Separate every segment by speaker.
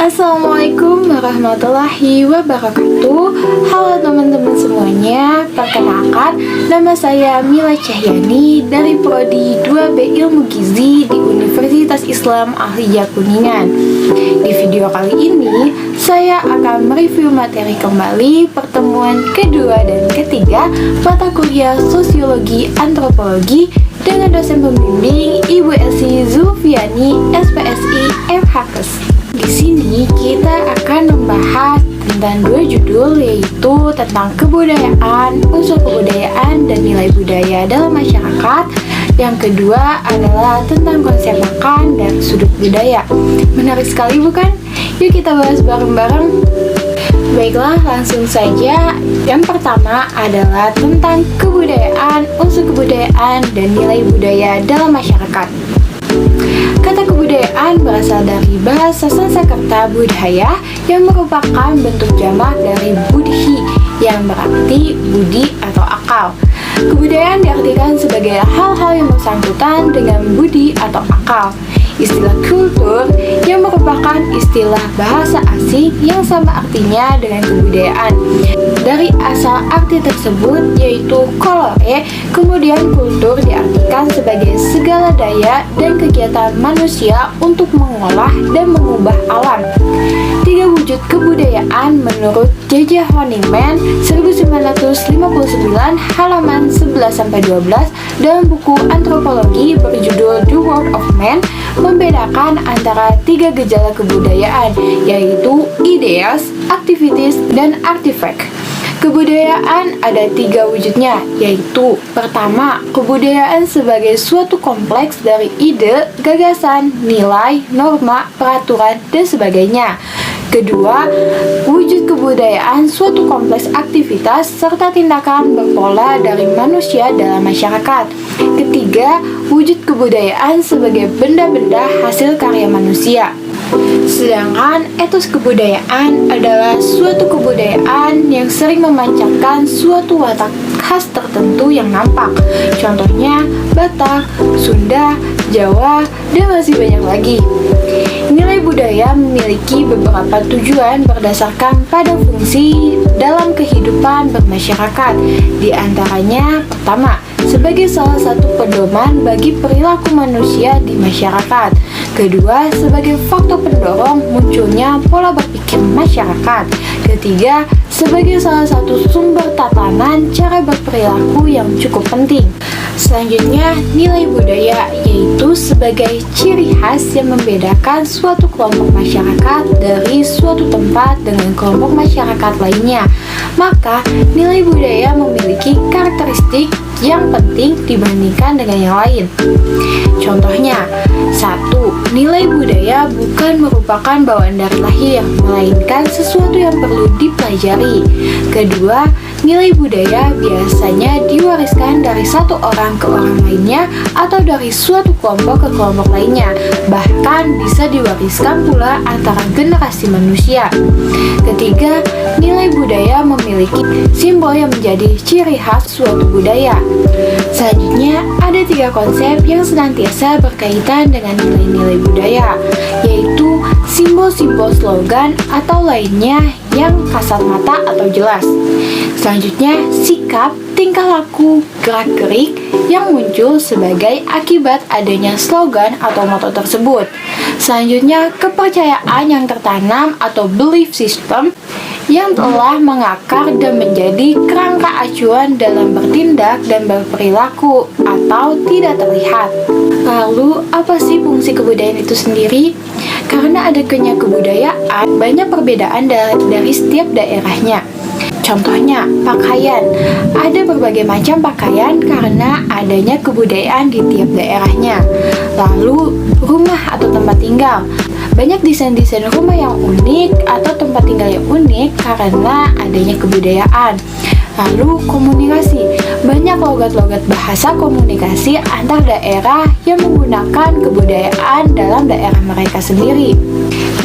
Speaker 1: Assalamualaikum warahmatullahi wabarakatuh. Halo teman-teman semuanya, perkenalkan nama saya Mila Cahyani dari Prodi 2B Ilmu Gizi di Universitas Islam Al-Hijjah Kuningan. Di video kali ini, saya akan mereview materi kembali pertemuan kedua dan ketiga mata kuliah Sosiologi Antropologi dengan dosen pembimbing Ibu Elsie Zulfiani, SPSI FHKes. Di sini kita akan membahas tentang dua judul, yaitu tentang kebudayaan, unsur kebudayaan, dan nilai budaya dalam masyarakat. Yang kedua adalah tentang konsep makan dari sudut budaya. Menarik sekali bukan? Yuk kita bahas bareng-bareng. Baiklah, langsung saja. Yang pertama adalah tentang kebudayaan, unsur kebudayaan, dan nilai budaya dalam masyarakat. Kata kebudayaan berasal dari bahasa Sanskerta budaya yang merupakan bentuk jamak dari budhi yang berarti budi atau akal. Kebudayaan diartikan sebagai hal-hal yang bersangkutan dengan budi atau akal. Istilah kultur yang merupakan istilah bahasa asing yang sama artinya dengan kebudayaan. Dari asal arti tersebut yaitu kolore, kemudian kultur diartikan sebagai segala daya dan kegiatan manusia untuk mengolah dan mengubah alam. 3 wujud kebudayaan menurut J.J. Honigman 1959 halaman 11-12 dalam buku antropologi berjudul The World of Man membedakan antara 3 gejala kebudayaan, yaitu ideas, activities, dan artifact. Kebudayaan ada 3 wujudnya, yaitu pertama, kebudayaan sebagai suatu kompleks dari ide, gagasan, nilai, norma, peraturan, dan sebagainya. Kedua, wujud kebudayaan suatu kompleks aktivitas serta tindakan berpola dari manusia dalam masyarakat. Ketiga, wujud kebudayaan sebagai benda-benda hasil karya manusia. Sedangkan etos kebudayaan adalah suatu kebudayaan yang sering memancarkan suatu watak khas tertentu yang nampak. Contohnya Batak, Sunda, Jawa, dan masih banyak lagi. Nilai budaya memiliki beberapa tujuan berdasarkan pada fungsi dalam kehidupan bermasyarakat. Di antaranya, pertama, sebagai salah satu pedoman bagi perilaku manusia di masyarakat. Kedua, sebagai faktor pendorong munculnya pola berpikir masyarakat. Ketiga, sebagai salah satu sumber tatanan cara berperilaku yang cukup penting. Selanjutnya, nilai budaya yaitu sebagai ciri khas yang membedakan suatu kelompok masyarakat dari suatu tempat dengan kelompok masyarakat lainnya. Maka, nilai budaya memiliki karakteristik yang penting dibandingkan dengan yang lain. Contohnya, 1. Nilai budaya bukan merupakan bawaan dari lahir, melainkan sesuatu yang perlu dipelajari. Kedua, nilai budaya biasanya diwariskan dari satu orang ke orang lainnya atau dari suatu kelompok ke kelompok lainnya, bahkan bisa diwariskan pula antara generasi manusia. Ketiga, nilai budaya memiliki simbol yang menjadi ciri khas suatu budaya. Selanjutnya, ada 3 konsep yang senantiasa berkaitan dengan nilai-nilai budaya, yaitu simbol-simbol slogan atau lainnya yang kasat mata atau jelas. Selanjutnya, sikap, tingkah laku, gerak-gerik yang muncul sebagai akibat adanya slogan atau moto tersebut. Selanjutnya, kepercayaan yang tertanam atau belief system yang telah mengakar dan menjadi kerangka acuan dalam bertindak dan berperilaku atau tidak terlihat. Lalu, apa sih fungsi kebudayaan itu sendiri? Karena adanya kebudayaan, banyak perbedaan dari setiap daerahnya. Contohnya, pakaian. Ada berbagai macam pakaian karena adanya kebudayaan di tiap daerahnya. Lalu, rumah atau tempat tinggal. Banyak desain-desain rumah yang unik atau tempat tinggal yang unik karena adanya kebudayaan. Lalu, komunikasi. Banyak logat-logat bahasa komunikasi antar daerah yang menggunakan kebudayaan dalam daerah mereka sendiri.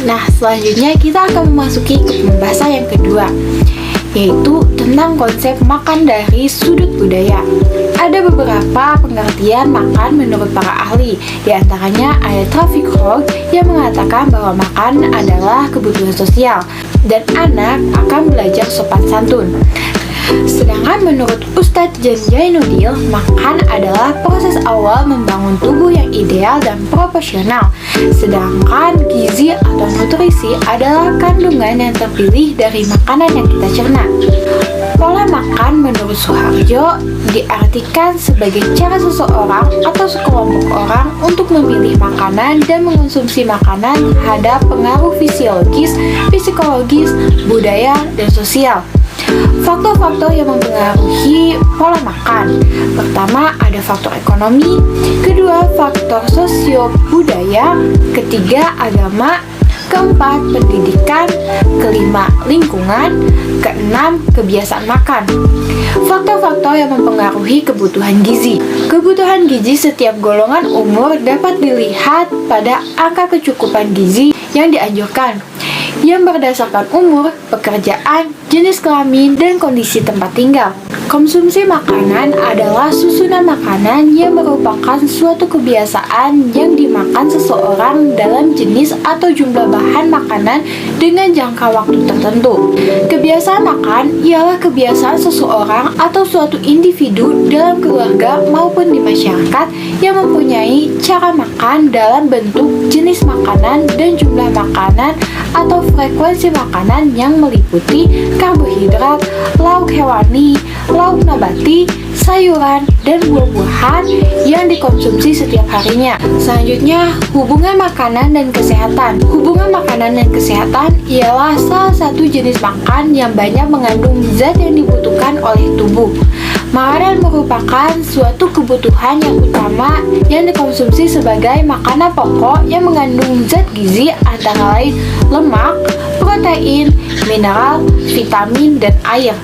Speaker 1: Nah, selanjutnya kita akan memasuki ke pembahasan yang kedua, yaitu tentang konsep makan dari sudut budaya. Ada beberapa pengertian makan menurut para ahli. Di antaranya ada Traffic Hog yang mengatakan bahwa makan adalah kebutuhan sosial dan anak akan belajar sopan santun. Sedangkan menurut Ustadz Jan Jainuddin, makan adalah proses awal membangun tubuh yang ideal dan proporsional. Sedangkan gizi atau nutrisi adalah kandungan yang terpilih dari makanan yang kita cerna. Pola makan menurut Suharjo diartikan sebagai cara seseorang atau sekelompok orang untuk memilih makanan dan mengonsumsi makanan terhadap pengaruh fisiologis, psikologis, budaya, dan sosial. Faktor-faktor yang mempengaruhi pola makan. Pertama, ada faktor ekonomi. Kedua, faktor sosio-budaya. Ketiga, agama. Keempat, pendidikan. Kelima, lingkungan. Keenam, kebiasaan makan. Faktor-faktor yang mempengaruhi kebutuhan gizi. Kebutuhan gizi setiap golongan umur dapat dilihat pada angka kecukupan gizi yang dianjurkan, yang berdasarkan umur, pekerjaan, jenis kelamin, dan kondisi tempat tinggal. Konsumsi makanan adalah susunan makanan yang merupakan suatu kebiasaan yang dimakan seseorang dalam jenis atau jumlah bahan makanan dengan jangka waktu tertentu. Kebiasaan makan ialah kebiasaan seseorang atau suatu individu dalam keluarga maupun di masyarakat yang mempunyai cara makan dalam bentuk jenis makanan dan jumlah makanan atau frekuensi makanan yang meliputi karbohidrat, lauk hewani, lauk nabati, sayuran, dan buah-buahan yang dikonsumsi setiap harinya. Selanjutnya, hubungan makanan dan kesehatan. Hubungan makanan dan kesehatan ialah salah satu jenis makan yang banyak mengandung zat yang dibutuhkan oleh tubuh. Makanan merupakan suatu kebutuhan yang utama yang dikonsumsi sebagai makanan pokok yang mengandung zat gizi antara lain lemak, protein, mineral, vitamin, dan air.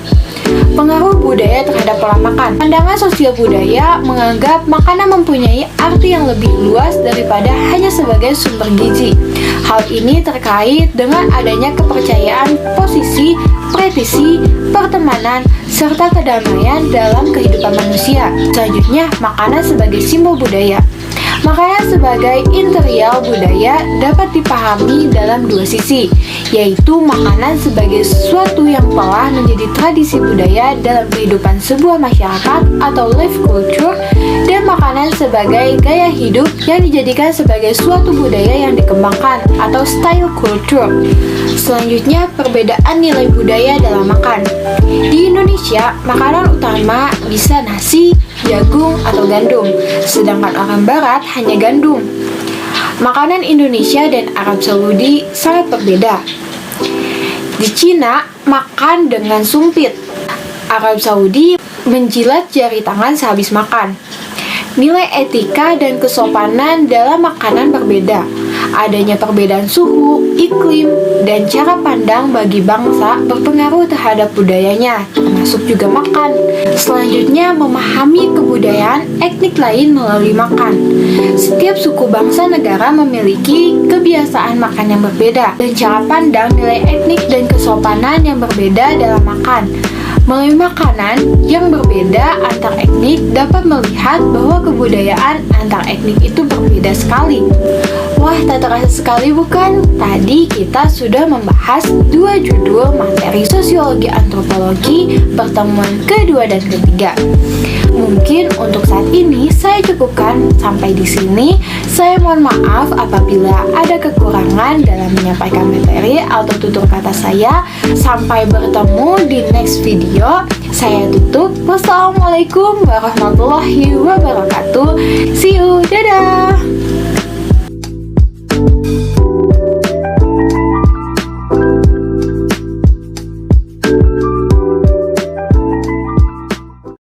Speaker 1: Pengaruh budaya terhadap pola makan. Pandangan sosial budaya menganggap makanan mempunyai arti yang lebih luas daripada hanya sebagai sumber gizi. Hal ini terkait dengan adanya kepercayaan posisi, presisi, pertemanan, serta kedamaian dalam kehidupan manusia. Selanjutnya, makanan sebagai simbol budaya. Makanan sebagai interior budaya dapat dipahami dalam dua sisi, yaitu makanan sebagai sesuatu yang telah menjadi tradisi budaya dalam kehidupan sebuah masyarakat atau life culture, dan makanan sebagai gaya hidup yang dijadikan sebagai suatu budaya yang dikembangkan atau style culture. Selanjutnya, perbedaan nilai budaya dalam makan. Di Indonesia, makanan utama bisa nasi, jagung, atau gandum, sedangkan orang barat hanya gandum. Makanan Indonesia dan Arab Saudi sangat berbeda. Di Cina, makan dengan sumpit. Arab Saudi menjilat jari tangan sehabis makan. Nilai etika dan kesopanan dalam makanan berbeda. Adanya perbedaan suhu, iklim, dan cara pandang bagi bangsa berpengaruh terhadap budayanya, termasuk juga makan. Selanjutnya, memahami kebudayaan etnik lain melalui makan. Setiap suku bangsa negara memiliki kebiasaan makan yang berbeda, dan cara pandang nilai etnik dan kesopanan yang berbeda dalam makan. Melalui makanan yang berbeda antar etnik dapat melihat bahwa kebudayaan antar etnik itu berbeda sekali. Wah, tak terasa sekali bukan? Tadi kita sudah membahas dua judul materi sosiologi antropologi pertemuan kedua dan ketiga. Mungkin untuk saat ini saya cukupkan sampai di sini. Saya mohon maaf apabila ada kekurangan dalam menyampaikan materi atau tutur kata saya. Sampai bertemu di next video. Saya tutup. Wassalamualaikum warahmatullahi wabarakatuh.